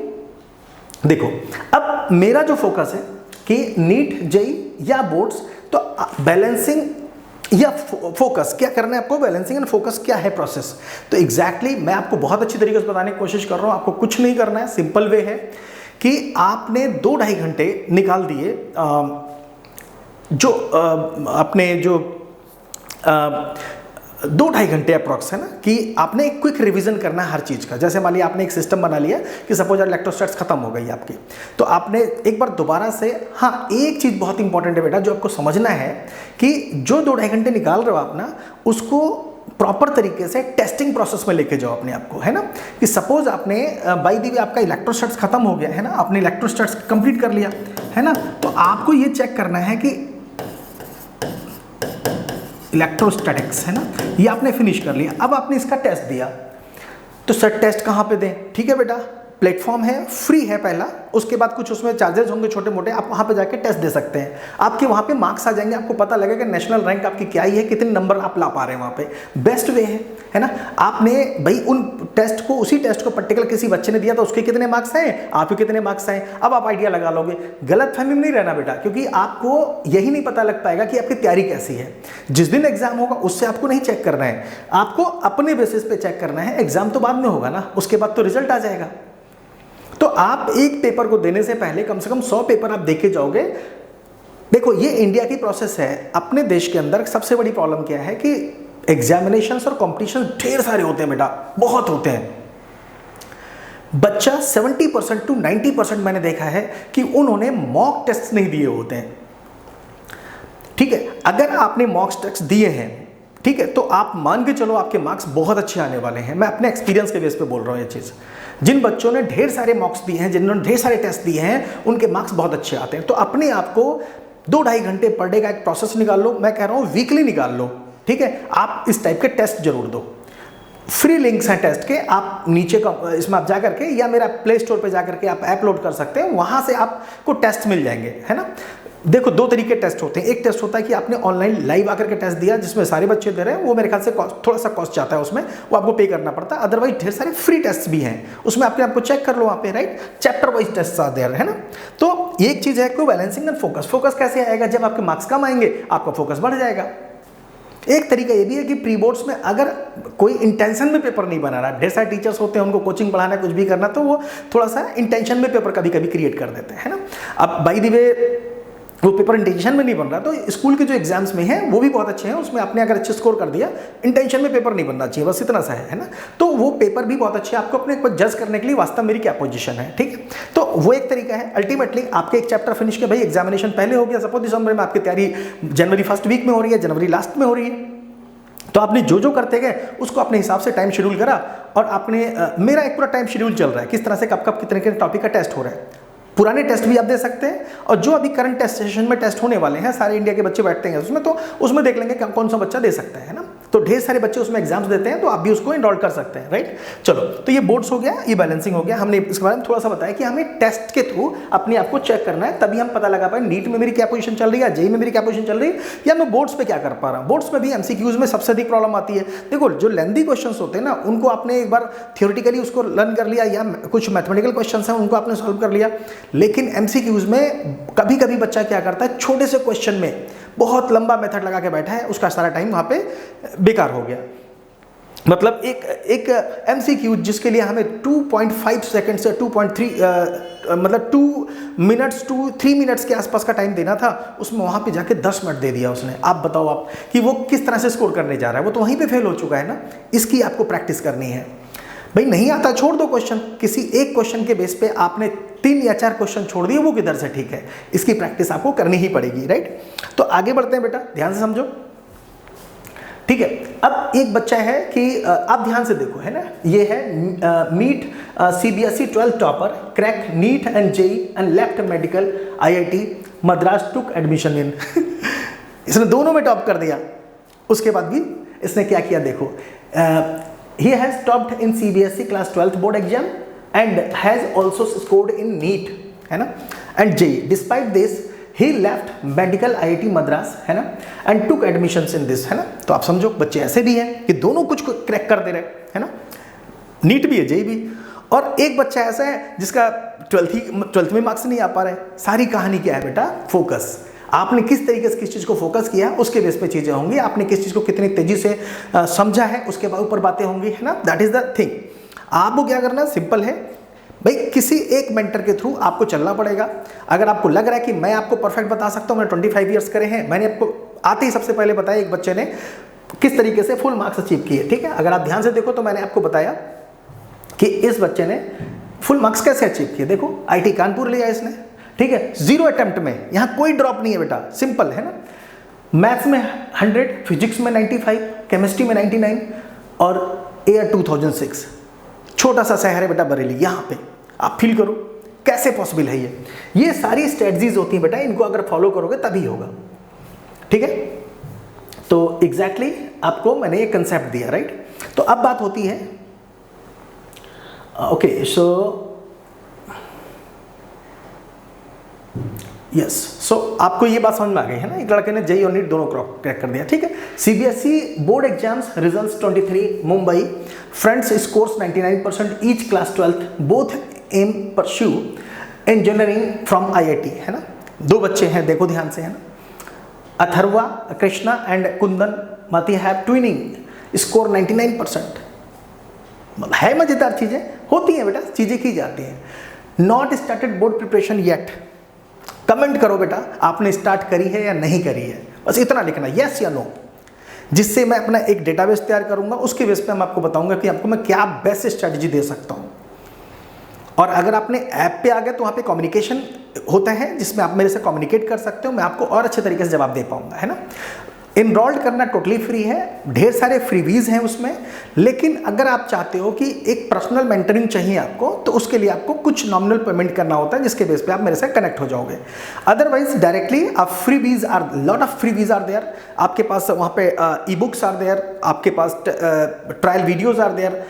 देखो अब मेरा जो फोकस है कि नीट, जेई या बोर्ड्स, तो बैलेंसिंग या फोकस क्या करना है आपको, बैलेंसिंग एंड फोकस क्या है प्रोसेस। तो एग्जैक्टली मैं आपको बहुत अच्छी तरीके से बताने की कोशिश कर रहा हूँ। आपको कुछ नहीं करना है, सिंपल वे है कि आपने 2-2.5 घंटे निकाल दिए, जो अपने जो 2-2.5 घंटे अप्रॉक्स, है ना, कि आपने एक क्विक रिवीजन करना है हर चीज़ का। जैसे मान लिया आपने एक सिस्टम बना लिया कि सपोज इलेक्ट्रोस्टैट्स खत्म हो गई आपकी, तो आपने एक बार दोबारा से, हाँ एक चीज़ बहुत इंपॉर्टेंट है बेटा जो आपको समझना है कि जो 2-2.5 घंटे निकाल रहे हो आप ना, उसको प्रॉपर तरीके से टेस्टिंग प्रोसेस में लेके जाओ अपने आप को, है ना। कि सपोज आपने बाय द वे आपका इलेक्ट्रोस्टैट्स खत्म हो गया, है ना, आपने इलेक्ट्रोस्टैट्स कंप्लीट कर लिया, है ना, तो आपको ये चेक करना है कि इलेक्ट्रोस्टैटिक्स, है ना, ये आपने फिनिश कर लिया। अब आपने इसका टेस्ट दिया, तो सर टेस्ट कहाँ पे दें, ठीक है बेटा, प्लेटफॉर्म है, फ्री है पहला, उसके बाद कुछ उसमें चार्जेस होंगे छोटे मोटे, आप वहाँ पे जाके टेस्ट दे सकते हैं। आपके वहाँ पे मार्क्स आ जाएंगे, आपको पता लगेगा नेशनल रैंक आपकी क्या ही है, कितने नंबर आप ला पा रहे हैं वहाँ पे। बेस्ट वे है ना। आपने भाई उन टेस्ट को, उसी टेस्ट को पर्टिकुलर किसी बच्चे ने दिया तो उसके कितने मार्क्स आए, आपके कितने मार्क्स आए, अब आप आइडिया लगा लोगे। गलत फहमी में नहीं रहना बेटा, क्योंकि आपको यही नहीं पता लग पाएगा कि आपकी तैयारी कैसी है। जिस दिन एग्जाम होगा उससे आपको नहीं चेक करना है, आपको अपने बेसिस पे चेक करना है। एग्जाम तो बाद में होगा ना, उसके बाद तो रिजल्ट आ जाएगा। तो आप एक पेपर को देने से पहले कम से कम 100 पेपर आप देखे जाओगे। देखो ये इंडिया की प्रोसेस है। अपने देश के अंदर सबसे बड़ी प्रॉब्लम क्या है कि एग्जामिनेशंस और कॉम्पिटिशन ढेर सारे होते हैं बेटा, बहुत होते हैं। बच्चा 70% to 90% मैंने देखा है कि उन्होंने मॉक टेस्ट नहीं दिए होते हैं, ठीक है। अगर आपने मॉक टेस्ट दिए हैं, ठीक है, तो आप मान के चलो आपके मार्क्स बहुत अच्छे आने वाले हैं। मैं अपने एक्सपीरियंस के बेस पे बोल रहा हूँ ये चीज़। जिन बच्चों ने ढेर सारे मॉक्स दिए हैं, जिन्होंने ढेर सारे टेस्ट दिए हैं, उनके मार्क्स बहुत अच्छे आते हैं। तो अपने आप को 2-2.5 घंटे पर डे का एक प्रोसेस निकाल लो। मैं कह रहा हूँ वीकली निकाल लो, ठीक है। आप इस टाइप के टेस्ट जरूर दो। फ्री लिंक्स हैं टेस्ट के, आप नीचे का इसमें आप जा करके या मेरा प्ले स्टोर पे जा करके आप ऐप लोड कर सकते हैं, वहाँ से आपको टेस्ट मिल जाएंगे, है ना। देखो 2 तरीके टेस्ट होते हैं। एक टेस्ट होता है कि आपने ऑनलाइन लाइव आकर के टेस्ट दिया, जिसमें सारे बच्चे दे रहे हैं, वो मेरे ख्याल से थोड़ा सा कॉस्ट जाता है, उसमें वो आपको पे करना पड़ता है। अदरवाइज ढेर सारे फ्री टेस्ट भी हैं, उसमें अपने आपको चेक कर लो वहाँ पे, राइट। चैप्टर वाइज टेस्ट आ दे रहे हैं ना। तो एक चीज़ है कि बैलेंसिंग एंड फोकस। फोकस कैसे आएगा, जब आपके मार्क्स कम आएंगे आपका फोकस बढ़ जाएगा। एक तरीका ये भी है कि प्री बोर्ड्स में अगर कोई इंटेंशन में पेपर नहीं बना रहा, ढेर सारे टीचर्स होते हैं, उनको कोचिंग पढ़ाना कुछ भी करना, तो वो थोड़ा सा इंटेंशन में पेपर कभी कभी क्रिएट कर देते हैं, है ना। अब बाय द वे वो पेपर इंटेंशन में नहीं बन रहा। तो स्कूल के जो एग्जाम्स में है वो भी बहुत अच्छे हैं, उसमें आपने अगर अच्छे स्कोर कर दिया, इंटेंशन में पेपर नहीं बनना चाहिए, बस इतना सा है ना। तो वो पेपर भी बहुत अच्छे हैं, आपको अपने ऊपर जज करने के लिए वास्तव मेरी क्या पोजीशन है, ठीक है। तो वो एक तरीका है। अल्टीमेटली आपके एक चैप्टर फिनिश के भाई एग्जामिनेशन पहले हो गया, सपोज दिसंबर में आपकी तैयारी जनवरी फर्स्ट वीक में हो रही है, जनवरी लास्ट में हो रही है, तो आपने जो जो करते गए उसको अपने हिसाब से टाइम शेड्यूल करा, और आपने मेरा एक पूरा टाइम शेड्यूल चल रहा है किस तरह से कब कब कितने टॉपिक का टेस्ट हो रहा है। पुराने टेस्ट भी आप दे सकते हैं, और जो अभी करंट टेस्ट सेशन में टेस्ट होने वाले हैं, सारे इंडिया के बच्चे बैठते हैं उसमें, तो उसमें देख लेंगे कौन सा बच्चा दे सकता है ना। तो ढेर सारे बच्चे उसमें एग्जाम्स देते हैं, तो आप भी उसको एनरोल कर सकते हैं, राइट। चलो, तो ये बोर्ड्स हो गया, ये बैलेंसिंग हो गया। हमने इसके बारे में थोड़ा सा बताया कि हमें टेस्ट के थ्रू अपने आप को चेक करना है, तभी हम पता लगा पाए नीट में मेरी क्या पोजीशन चल रही है, जेईई में मेरी क्या पोजीशन चल रही है, या मैं बोर्ड्स पे क्या कर पा रहा हूँ। बोर्ड्स में भी एमसीक्यूज में सबसे अधिक प्रॉब्लम आती है। देखो, जो लेंथी क्वेश्चन होते हैं ना, उनको आपने एक बार थियोरिटिकली उसको लर्न कर लिया, या कुछ मैथमेटिकल क्वेश्चन हैं उनको आपने सॉल्व कर लिया, लेकिन एमसीक्यूज में कभी कभी बच्चा क्या करता है, छोटे से क्वेश्चन में बहुत लंबा मेथड लगा के बैठा है, उसका सारा टाइम वहाँ पे बेकार हो गया। मतलब एक एमसीक्यू जिसके लिए हमें 2.5 सेकंड से 2.3 मतलब 2 मिनट्स टू 3 मिनट्स के आसपास का टाइम देना था, उसमें वहाँ पे जाके 10 मिनट दे दिया उसने। आप बताओ आप कि वो किस तरह से स्कोर करने जा रहा है, वो तो वहीं पे फेल हो चुका है ना। इसकी आपको प्रैक्टिस करनी है भाई। नहीं आता छोड़ दो क्वेश्चन, किसी एक क्वेश्चन के बेस पे आपने 3 या 4 क्वेश्चन छोड़ दिए, वो किधर से ठीक है। इसकी प्रैक्टिस आपको करनी ही पड़ेगी, राइट। तो आगे बढ़ते हैं बेटा, ध्यान से समझो, ठीक है। अब एक बच्चा है कि आप ध्यान से देखो, है ना, ये है meet CBSE 12 topper, crack NEET and JEE and left medical IIT Madras took admission in इसने दोनों में टॉप कर दिया। उसके बाद भी इसने क्या किया देखो, he has topped in CBSE class 12th board exam and has also scored in NEET, है ना, and JEE. Despite this, he left medical IIT Madras, है ना, and took admissions in this, है ना। तो आप समझो बच्चे ऐसे भी हैं कि दोनों कुछ क्रैक कर दे रहे, है ना, नीट भी है, जेई भी। और एक बच्चा ऐसा है जिसका 12th में मार्क्स नहीं आ पा रहे। सारी कहानी क्या है बेटा, फोकस। आपने किस तरीके से किस चीज़ को फोकस किया, उसके बेस पे चीज़ें होंगी। आपने किस चीज़ को कितनी तेजी से समझा है, उसके ऊपर बातें होंगी, है ना। That is the thing. आपको क्या करना, सिंपल है भाई, किसी एक मेंटर के थ्रू आपको चलना पड़ेगा। अगर आपको लग रहा है कि मैं आपको परफेक्ट बता सकता हूँ, मैंने 25 ईयर्स करे हैं, मैंने आपको आते ही सबसे पहले बताया एक बच्चे ने किस तरीके से फुल मार्क्स अचीव किए, ठीक है। अगर आप ध्यान से देखो तो मैंने आपको बताया कि इस बच्चे ने फुल मार्क्स कैसे अचीव किए। देखो, IIT कानपुर लिया इसने, ठीक है, 0 अटेम्प्ट में, यहाँ कोई ड्रॉप नहीं है बेटा, सिंपल है ना। मैथ्स में 100, फिजिक्स में 95, केमिस्ट्री में 99, और ईयर 2006। छोटा सा शहर है बेटा बरेली, यहाँ पे आप फील करो कैसे पॉसिबल है ये सारी स्ट्रेटजीज होती हैं बेटा, इनको अगर फॉलो करोगे तभी होगा, ठीक है। तो एग्जैक्टली आपको मैंने ये कंसेप्ट दिया, राइट। तो अब बात होती है, ओके, सो यस, सो आपको ये बात समझ में आ गई है ना। एक लड़के ने जेईई और नीट दोनों क्रैक कर दिया, ठीक है। CBSE board exams results 23 Mumbai, friends scores 99% each class 12th, both aim pursue engineering from IIT, है ना। 2 बच्चे हैं, देखो ध्यान से, है ना। अथर्वा कृष्णा एंड कुंदन माती हैव ट्विनिंग, स्कोर 99%। है मजेदार चीजें होती हैं बेटा, चीजें की जाती हैं। Not started board preparation yet, comment करो बेटा आपने स्टार्ट करी है या नहीं करी है, बस इतना लिखना, यस या नो, जिससे मैं अपना एक डेटाबेस तैयार करूंगा। उसके बेस पे मैं आपको बताऊंगा कि आपको मैं क्या बेस्ट स्ट्रेटजी दे सकता हूं। और अगर आपने ऐप पे आ गए तो वहाँ पे कम्युनिकेशन होता है, जिसमें आप मेरे से कम्युनिकेट कर सकते हो, मैं आपको और अच्छे तरीके से जवाब दे पाऊंगा, है ना। इनरोल्ड करना टोटली फ्री है, ढेर सारे फ्रीवीज हैं उसमें। लेकिन अगर आप चाहते हो कि एक पर्सनल मेंटरिंग चाहिए आपको, तो उसके लिए आपको कुछ नॉमिनल पेमेंट करना होता है, जिसके बेस पे आप मेरे से कनेक्ट हो जाओगे। अदरवाइज डायरेक्टली आप freebies are, lot of freebies are there. आपके पास वहाँ पे ई बुक्स आर देयर, आपके पास ट्रायल वीडियोज आर देयर,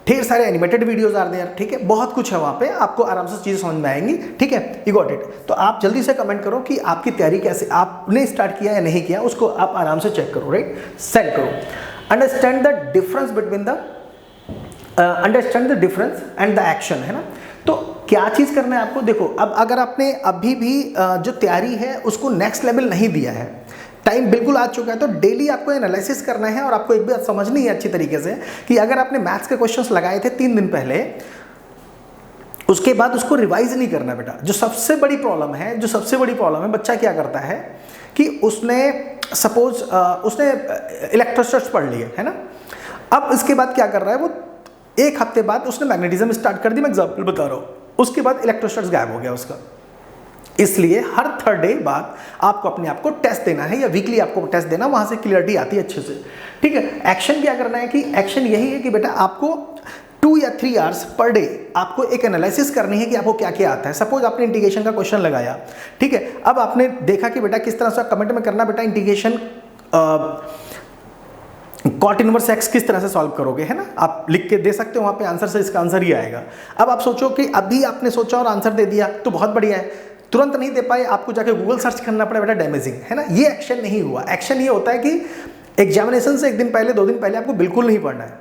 ढेर सारे एनिमेटेड वीडियोस आर देयर, ठीक है। बहुत कुछ है वहाँ पे, आपको आराम से चीज़ें समझ में आएंगी, ठीक है। You got it. तो आप जल्दी से कमेंट करो कि आपकी तैयारी कैसे, आपने स्टार्ट किया या नहीं किया, उसको आप आराम से चेक करो, राइट, सेंड करो। Understand the difference between the understand the difference and the action, है ना। तो क्या चीज़ करना है आपको, देखो अब अगर आपने अभी भी जो तैयारी है उसको नेक्स्ट लेवल नहीं दिया है, टाइम बिल्कुल आ चुका है, तो डेली आपको एनालिसिस करना है। और आपको एक बात समझनी है अच्छी तरीके से कि अगर आपने मैथ्स के क्वेश्चंस लगाए थे 3 दिन पहले, उसके बाद उसको रिवाइज नहीं करना बेटा। जो सबसे बड़ी प्रॉब्लम है, बच्चा क्या करता है कि उसने सपोज उसने इलेक्ट्रोस्टैटिक्स पढ़ लिए है ना, अब इसके बाद क्या कर रहा है वो, एक हफ्ते बाद उसने मैग्नेटिज्म स्टार्ट कर दी, मैं एग्जांपल बता रहा हूँ, उसके बाद इलेक्ट्रोस्टैटिक्स गायब हो गया उसका। इसलिए हर थर्ड डे बाद आपको अपने आप को टेस्ट देना है या वीकली आपको टेस्ट देना, वहां से क्लियरिटी आती है अच्छे से, ठीक है। एक्शन क्या करना है कि एक्शन यही है कि बेटा आपको 2 या 3 आवर्स पर डे आपको एक एनालिसिस करनी है कि आपको क्या क्या आता है। सपोज आपने इंटीग्रेशन का क्वेश्चन लगाया, ठीक है, अब आपने देखा कि बेटा किस तरह से कमेंट में करना, बेटा इंटीग्रेशन कॉट इनवर्स एक्स किस तरह से सॉल्व करोगे, है ना, आप लिख के दे सकते हो वहाँ पे आंसर से, इसका आंसर ही आएगा। अब आप सोचो कि अभी आपने सोचा और आंसर दे दिया तो बहुत बढ़िया है, तुरंत नहीं दे पाए, आपको जाके गूगल सर्च करना पड़ा, बेटा डैमेजिंग है ना। ये एक्शन नहीं हुआ। एक्शन ये होता है कि एग्जामिनेशन से 1 दिन पहले 2 दिन पहले आपको बिल्कुल नहीं पढ़ना है,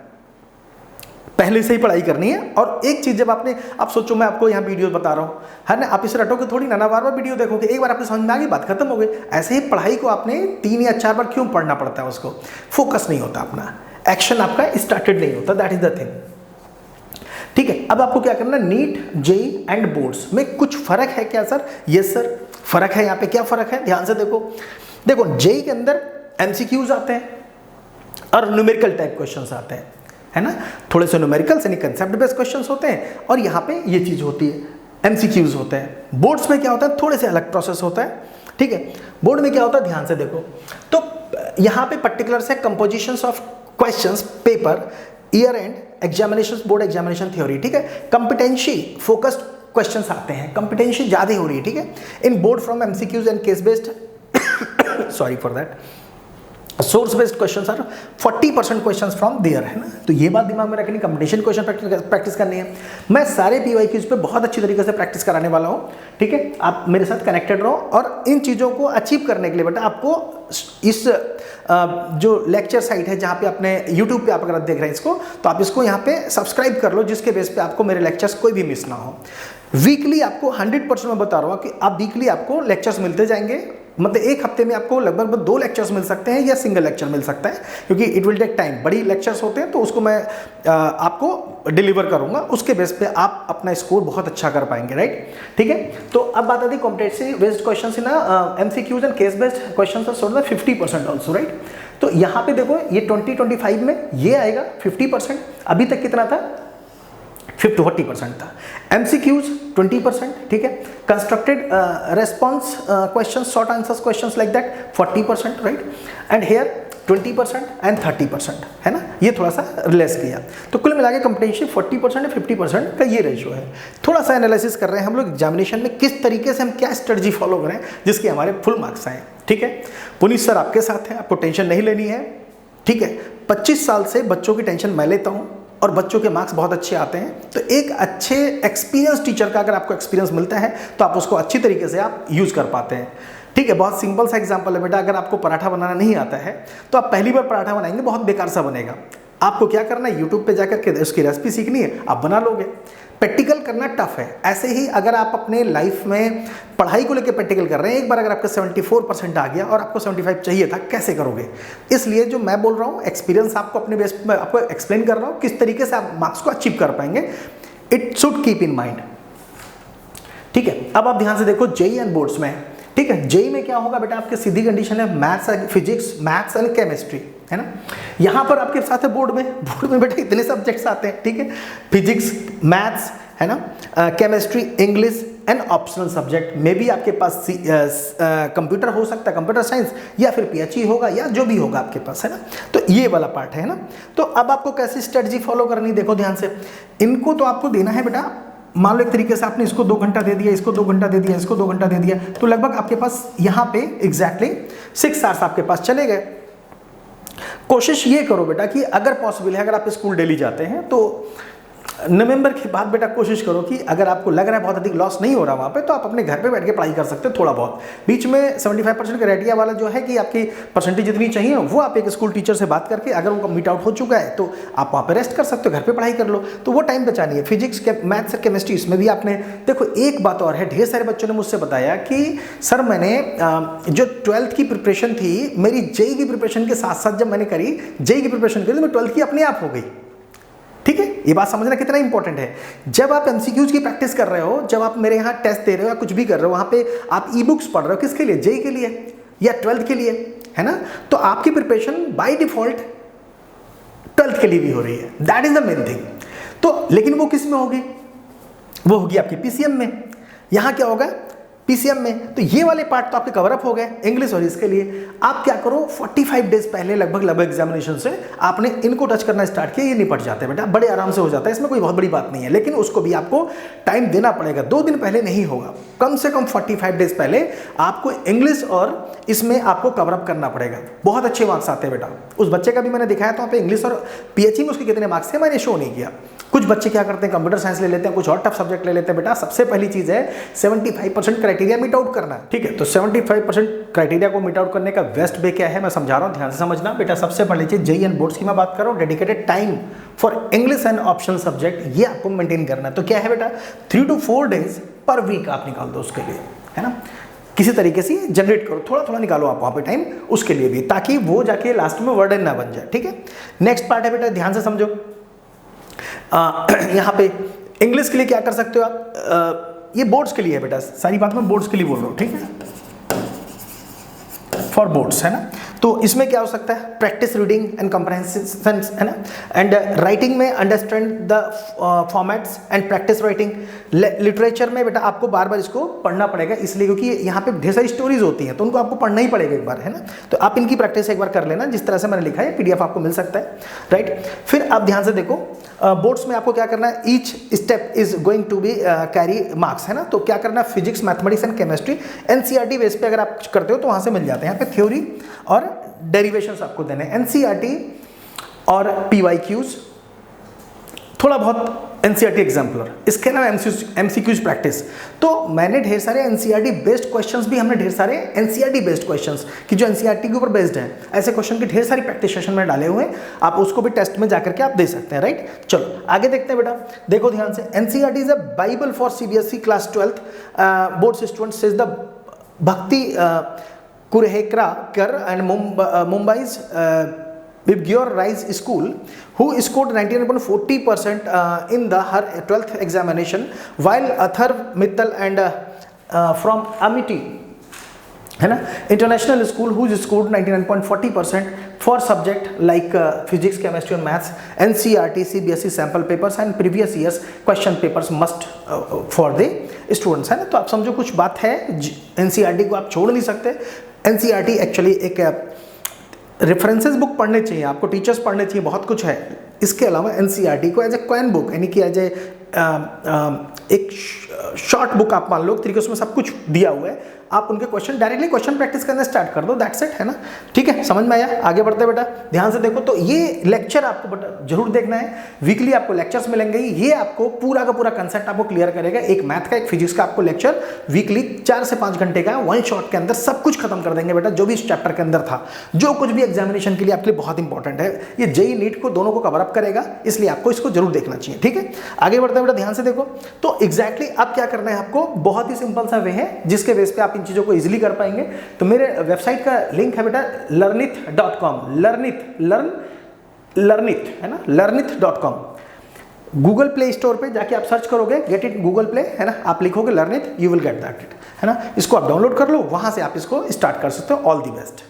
पहले से ही पढ़ाई करनी है। और एक चीज जब आपने, आप सोचो मैं आपको यहाँ वीडियो बता रहा हूँ है ना, आप इसे रटोगे थोड़ी ना, बार बार वीडियो देखोगे, एक बार आपको समझ में आ गई, बात खत्म हो गई। ऐसे ही पढ़ाई को आपने 3 या 4 बार क्यों पढ़ना पड़ता है, उसको फोकस नहीं होता अपना, एक्शन आपका स्टार्टेड नहीं होता, दैट इज द थिंग, ठीक है। अब आपको क्या करना, नीट, जेईई एंड बोर्ड्स में कुछ फर्क है क्या सर? यस सर, फर्क है। यहाँ पे क्या फर्क है, ध्यान से देखो। देखो जेईई के अंदर एमसीक्यूज आते हैं और न्यूमेरिकल टाइप क्वेश्चंस आते हैं, है ना, थोड़े से न्यूमेरिकल्स यानी कंसेप्ट बेस्ड क्वेश्चंस होते हैं, और यहाँ पे ये चीज होती है, एमसीक्यूज होते हैं। बोर्ड्स में क्या होता है, थोड़े से अलग प्रोसेस होता है, ठीक है। बोर्ड में क्या होता है, ध्यान से देखो, तो यहाँ पे पर्टिकुलर से compositions of questions paper, year and examinations, board examination theory, ठीक है। कंपिटेंसी फोकस्ड क्वेश्चंस आते हैं, कंपिटेंसी ज्यादा हो रही है, ठीक है। In board from MCQs and case based sorry for that, source based questions are 40% questions from there, है ना। तो ये बात दिमाग में रखनी, कंपटीशन क्वेश्चन प्रैक्टिस करनी है। मैं सारे पीवाईक्यूज पे बहुत अच्छी तरीके से प्रैक्टिस कराने वाला हूँ, ठीक है। आप मेरे साथ कनेक्टेड रहो, और इन चीज़ों को अचीव करने के लिए बेटा आपको इस जो लेक्चर साइट है जहाँ पे आपने यूट्यूब पे आप अगर देख रहे हैं इसको, तो आप इसको यहाँ पे सब्सक्राइब कर लो, जिसके बेस पे आपको मेरे लेक्चर्स कोई भी मिस ना हो। वीकली आपको 100% मैं बता रहा हूँ कि आप वीकली आपको लेक्चर्स मिलते जाएंगे, मतलब एक हफ्ते में आपको लगभग 2 लेक्चर्स मिल सकते हैं या सिंगल लेक्चर मिल सकता है, क्योंकि इट विल टेक टाइम। बड़ी लेक्चर्स होते हैं तो उसको मैं आपको डिलीवर करूंगा, उसके बेस पे आप अपना स्कोर बहुत अच्छा कर पाएंगे, राइट, ठीक है। तो अब बात आती है कॉम्पिटेंसी बेस्ड क्वेश्चन से ना, MCQs and case based question are solved 50% also, right. तो यहाँ पे देखो ये 2025 में ये आएगा 50%, अभी तक कितना था, 40% था। एमसीक्यूज 20%, ठीक है। Constructed response question, short answers questions like that 40%, right, and here 20% and 30%, है ना, ये थोड़ा सा रिलेस किया। तो कुल मिला के कंपटीशन 40% या 50% का ये रेशियो है। थोड़ा सा एनालिसिस कर रहे हैं हम लोग एग्जामिनेशन में, किस तरीके से हम क्या स्ट्रेटजी फॉलो करें जिसके हमारे फुल मार्क्स आए, ठीक है। पुनीत सर आपके साथ हैं, आपको टेंशन नहीं लेनी है, ठीक है। 25 साल से बच्चों की टेंशन मैं लेता हूँ और बच्चों के मार्क्स बहुत अच्छे आते हैं। तो एक अच्छे एक्सपीरियंस टीचर का अगर आपको एक्सपीरियंस मिलता है तो आप उसको अच्छी तरीके से आप यूज़ कर पाते हैं, ठीक है। बहुत सिंपल सा एग्जांपल है बेटा, अगर आपको पराठा बनाना नहीं आता है तो आप पहली बार पराठा बनाएंगे, बहुत बेकार सा बनेगा। आपको क्या करना है, यूट्यूब पे जाकर के उसकी रेसिपी सीखनी है, आप बना लोगे। प्रैक्टिकल करना टफ है। ऐसे ही अगर आप अपने लाइफ में पढ़ाई को लेकर प्रैक्टिकल कर रहे हैं, एक बार अगर आपका 74% आ गया और आपको 75 चाहिए था, कैसे करोगे? इसलिए जो मैं बोल रहा हूँ, एक्सपीरियंस आपको अपने बेस में आपको एक्सप्लेन कर रहा हूँ, किस तरीके से आप मार्क्स को अचीव कर पाएंगे, it should keep in mind, ठीक है। अब आप ध्यान से देखो जेईई एंड बोर्ड्स में, ठीक है। जेईई में क्या होगा बेटा, आपके सीधी कंडीशन है maths, physics, maths and chemistry, है ना। यहाँ पर आपके साथ है बोर्ड में बेटा इतने सब्जेक्ट्स आते हैं, ठीक है। फिजिक्स, मैथ्स, है ना, chemistry, English and optional subject में भी आपके पास कंप्यूटर हो सकता है, कंप्यूटर साइंस, या फिर पीएचई होगा, या जो भी होगा आपके पास, है ना। तो ये वाला पार्ट है ना। तो अब आपको कैसी स्ट्रेटजी फॉलो करनी, देखो ध्यान से। इनको तो आपको देना है बेटा, मान लो एक तरीके से आपने इसको 2 घंटा दे दिया, इसको 2 घंटा दे दिया, इसको 2 घंटा दे दिया, तो लगभग आपके पास यहाँ पे एग्जैक्टली 6 आवर्स आपके पास चले गए। कोशिश ये करो बेटा कि अगर पॉसिबल है, अगर आप स्कूल डेली जाते हैं तो नवंबर के बाद बेटा कोशिश करो कि अगर आपको लग रहा है बहुत अधिक लॉस नहीं हो रहा वहाँ पे, तो आप अपने घर पे बैठ के पढ़ाई कर सकते हो थोड़ा बहुत। बीच में 75% क्राइटेरिया वाला जो है कि आपकी परसेंटेज जितनी चाहिए वो आप एक स्कूल टीचर से बात करके, अगर वो मीट आउट हो चुका है तो आप वहाँ पे रेस्ट कर सकते हो, घर पे पढ़ाई कर लो, तो वो टाइम बचानी है। फिजिक्स, मैथ्स और केमिस्ट्री, इसमें भी आपने देखो। एक बात और है, ढेर सारे बच्चों ने मुझसे बताया कि सर मैंने जो 12th की प्रिपरेशन थी, मेरी जेईई की प्रिपरेशन के साथ साथ जब मैंने करी, जेईई की प्रिपरेशन करी तो मैं 12th की अपने आप हो गई, ठीक है। ये बात समझना कितना इंपॉर्टेंट है। जब आप एमसीक्यूज की प्रैक्टिस कर रहे हो, जब आप मेरे यहाँ टेस्ट दे रहे हो या कुछ भी कर रहे हो, वहाँ पे आप ई बुक्स पढ़ रहे हो, किसके लिए? जेई के लिए या 12th के लिए, है ना? तो आपकी प्रिपरेशन बाय डिफॉल्ट 12th के लिए भी हो रही है। That is the main thing. तो लेकिन वो किस में होगी? वो होगी आपकी पीसीएम में। यहाँ क्या होगा? पीसीएम में। तो ये वाले पार्ट तो आपके कवर अप हो गए इंग्लिश और इसके लिए। आप क्या करो, 45 डेज पहले लगभग एग्जामिनेशन से आपने इनको टच करना स्टार्ट किया, ये निपट जाते हैं बेटा, बड़े आराम से हो जाता है, इसमें कोई बहुत बड़ी बात नहीं है। लेकिन उसको भी आपको टाइम देना पड़ेगा, 2 दिन पहले नहीं होगा, कम से कम 45 डेज पहले आपको इंग्लिश और इसमें आपको कवर अप करना पड़ेगा। बहुत अच्छे मार्क्स आते हैं बेटा। उस बच्चे का भी मैंने दिखाया था वहाँ पे इंग्लिश और पीएचई में उसके कितने मार्क्स थे, मैंने शो नहीं किया। कुछ बच्चे क्या करते हैं, कंप्यूटर साइंस ले लेते हैं, कुछ और टफ सब्जेक्ट ले लेते हैं। बेटा सबसे पहली चीज़ है 75% क्राइटेरिया मीट आउट करना, ठीक है? तो 75% क्राइटेरिया को मीट आउट करने का बेस्ट वे क्या है, मैं समझा रहा हूँ, ध्यान से समझना बेटा। सबसे पहली चीज़ जेईई एंड बोर्ड्स की मैं बात कर रहा हूँ, dedicated time for English and optional subject, ये आपको मेंटेन करना है। तो क्या है बेटा, 3 to 4 डेज पर वीक आप निकाल दो उसके लिए, है ना? किसी तरीके से जनरेट करो, थोड़ा थोड़ा निकालो आप वहाँ पे टाइम उसके लिए भी, ताकि वो जाके लास्ट में वर्डन ना बन जाए, ठीक है? नेक्स्ट पार्ट है बेटा, ध्यान से समझो। यहाँ पे इंग्लिश के लिए क्या कर सकते हो आप, ये बोर्ड्स के लिए है बेटा, सारी बात मैं बोर्ड्स के लिए बोल रहा हूँ, ठीक है? फॉर बोर्ड्स, है ना? तो इसमें क्या हो सकता है, प्रैक्टिस रीडिंग एंड कंप्रहेंशन, है ना? एंड राइटिंग में understand the formats and practice writing. Literature में बेटा आपको बार बार इसको पढ़ना पड़ेगा, इसलिए क्योंकि यहाँ पे ढेर सारी स्टोरीज होती हैं, तो उनको आपको पढ़ना ही पड़ेगा एक बार, है ना? तो आप इनकी प्रैक्टिस एक बार कर लेना, जिस तरह से मैंने लिखा है, पीडीएफ आपको मिल सकता है, राइट? फिर आप ध्यान से देखो, बोर्ड्स में आपको क्या करना है, each step is going to be carry marks, है ना? तो क्या करना है, physics, mathematics and chemistry NCERT base पे अगर आप करते हो तो वहाँ से मिल जाते हैं। यहाँ पे थ्योरी और डेरिवेशंस आपको देने हैं, एनसीईआरटी और पीवाईक्यूज, थोड़ा बहुत एनसीईआरटी एग्जाम्पलर, इसके अलावा एमसीक्यूज प्रैक्टिस। तो मैंने ढेर सारे एनसीईआरटी बेस्ड क्वेश्चंस भी, हमने ढेर सारे एनसीईआरटी बेस्ड क्वेश्चंस कि जो एनसीईआरटी के ऊपर बेस्ड है, ऐसे क्वेश्चन के ढेर सारी प्रैक्टिस सेशन में डाले हुए हैं, आप उसको भी टेस्ट में जाकर के आप दे सकते हैं, राइट? चलो आगे देखते हैं बेटा, देखो ध्यान से। NCERT is a Bible for CBSE class 12th board students, is the भक्ति Kurhekar and Mumbai's Bibgyor Rise School, who scored 99.40% in her 12th examination, while Athar Mittal and from Amity, है ना, international school, who scored 99.40% for subject like physics, chemistry and maths. NCERT, CBSE sample papers and previous years question papers must for the students, है ना? तो आप समझो कुछ बात है, NCERT को आप छोड़ नहीं सकते। NCERT एक्चुअली एक रेफरेंसेस बुक पढ़ने चाहिए आपको, टीचर्स पढ़ने चाहिए, बहुत कुछ है। इसके अलावा NCERT को एज ए क्वेन बुक, यानी कि एज ए एक शॉर्ट बुक आप मान लो, तरीके उसमें सब कुछ दिया हुआ है, आप उनके डायरेक्टली क्वेश्चन प्रैक्टिस करना स्टार्ट कर दो, दैट्स इट, है ना? ठीक है, समझ में आया? आगे बढ़ते बेटा, ध्यान से देखो। तो ये लेक्चर आपको बेटा जरूर देखना है, वीकली आपको लेक्चर्स मिलेंगे, ये आपको पूरा का पूरा कंसेप्ट आपको क्लियर करेगा। एक मैथ का, एक फिजिक्स का आपको लेक्चर वीकली 4 से 5 घंटे का, वन शॉट के अंदर सब कुछ खत्म कर देंगे बेटा, जो भी इस चैप्टर के अंदर था, जो कुछ भी एग्जामिनेशन के लिए आपके लिए बहुत इंपॉर्टेंट है। ये जेईई नीट को दोनों को कवर अप करेगा, इसलिए आपको इसको जरूर देखना चाहिए, ठीक है? आगे बढ़ते हैं बेटा, ध्यान से देखो। तो एग्जैक्टली अब क्या करना है आपको, बहुत ही सिंपल सा वे है जिसके बेस पे आप इन चीजों को इजीली कर पाएंगे। तो मेरे वेबसाइट का लिंक है बेटा learnit.com, learnit, है ना, learnit.com। गूगल प्ले स्टोर पे जाके आप सर्च करोगे, गेट इट गूगल प्ले, है ना, आप लिखोगे learn it, you will get that it, है ना? इसको आप डाउनलोड कर लो, वहां से आप इसको स्टार्ट कर सकते हो। All the best.